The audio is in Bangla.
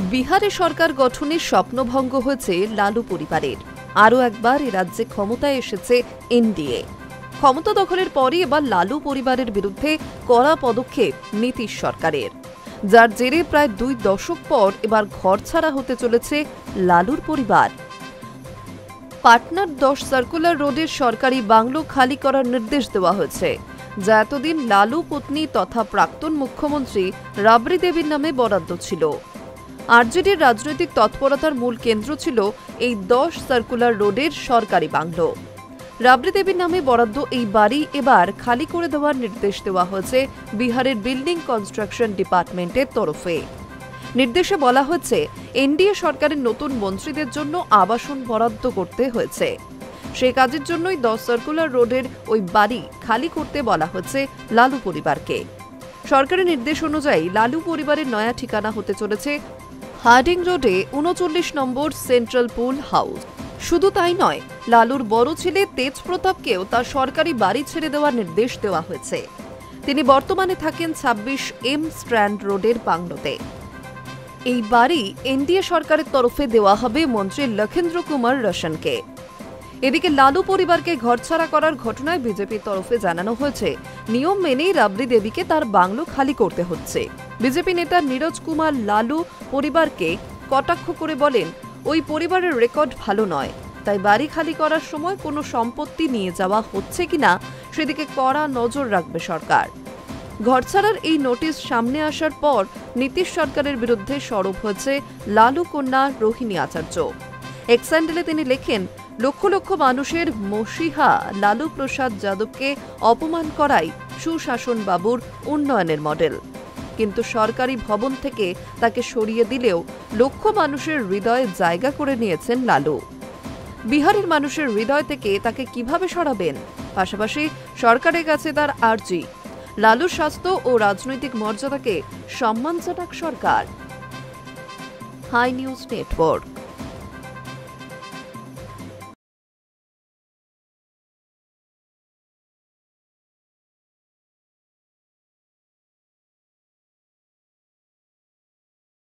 বিহারে সরকার গঠনের স্বপ্নভঙ্গ হয়েছে লালু পরিবারের। আরও একবার এ রাজ্যে ক্ষমতায় এসেছে এনডিএ। ক্ষমতা দখলের পরই এবার লালু পরিবারের বিরুদ্ধে কড়া পদক্ষেপ নীতিশ সরকারের, যার জেরে প্রায় 2 দশক পর এবার ঘরছাড়া হতে চলেছে লালুর পরিবার। পাটনার 10 সার্কুলার রোডের সরকারি বাংলো খালি করার নির্দেশ দেওয়া হয়েছে, যা এতদিন লালু পত্নী তথা প্রাক্তন মুখ্যমন্ত্রী রাবড়ি দেবীর নামে বরাদ্দ ছিল। আরজেডির রাজনৈতিক তৎপরতার মূল কেন্দ্র ছিল এই 10 সার্কুলার রোডের সরকারি বাংলো। রাবড়ি দেবীর নামে বরাদ্দ এই বাড়ি এবার খালি করে দেওয়ার নির্দেশ দেওয়া হয়েছে বিহারের বিল্ডিং কনস্ট্রাকশন ডিপার্টমেন্টের তরফে। নির্দেশে বলা হয়েছে, এনডিএ সরকারের নতুন মন্ত্রীদের জন্য আবাসন বরাদ্দ করতে হয়েছে। সেই কাজের জন্যই 10 সার্কুলার রোডের ওই বাড়ি খালি করতে বলা হয়েছে লালু পরিবারকে। সরকারি নির্দেশ অনুযায়ী লালু পরিবারের নয়া ঠিকানা হতে চলেছে হার্ডিং রোডে 39 নম্বর সেন্ট্রাল পুল হাউস। শুধু তাই নয়, লালুর বড় ছেলে তেজ প্রতাপকেও তার সরকারি বাড়ি ছেড়ে দেওয়ার নির্দেশ দেওয়া হয়েছে। তিনি বর্তমানে থাকেন 26 এম স্ট্র্যান্ড রোডের বাংলোতে। এই বাড়ি এনডিএ সরকারের তরফে দেওয়া হবে মন্ত্রী লক্ষেন্দ্র কুমার রোশনকে। এদিকে লালু পরিবারকে ঘরছাড়া করার ঘটনায় বিজেপির তরফে জানানো হয়েছে, নিয়ম মেনেই রাবড়ি দেবীকে তার বাংলো খালি করতে হচ্ছে। বিজেপি নেতা নীরজ কুমার লালু পরিবারকে কটাক্ষ করে বলেন, ওই পরিবারের রেকর্ড ভালো নয়, তাই বাড়ি খালি করার সময় কোনো সম্পত্তি নিয়ে যাওয়া হচ্ছে কিনা সেদিকে কড়া নজর রাখবে সরকার। ঘরছাড়ার এই নোটিশ সামনে আসার পর নীতিশ সরকারের বিরুদ্ধে সরব হয়েছে লালু কন্যা রোহিণী আচার্য। এক্স হ্যান্ডেলে তিনি লেখেন, লক্ষ লক্ষ মানুষের মসিহা লালু প্রসাদ যাদবকে অপমান করাই সুশাসন বাবুর উন্নয়নের মডেল। কিন্তু সরকারি ভবন থেকে তাকে সরিয়ে দিলেও লক্ষ মানুষের হৃদয়ে জায়গা করে নিয়েছেন লালু। বিহারের মানুষের হৃদয় থেকে তাকে কিভাবে সরাবেন? পাশাপাশি সরকারের কাছে তার আর্জি, লালুর স্বাস্থ্য ও রাজনৈতিক মর্যাদাকে সম্মান জানাক সরকার। Hi news network.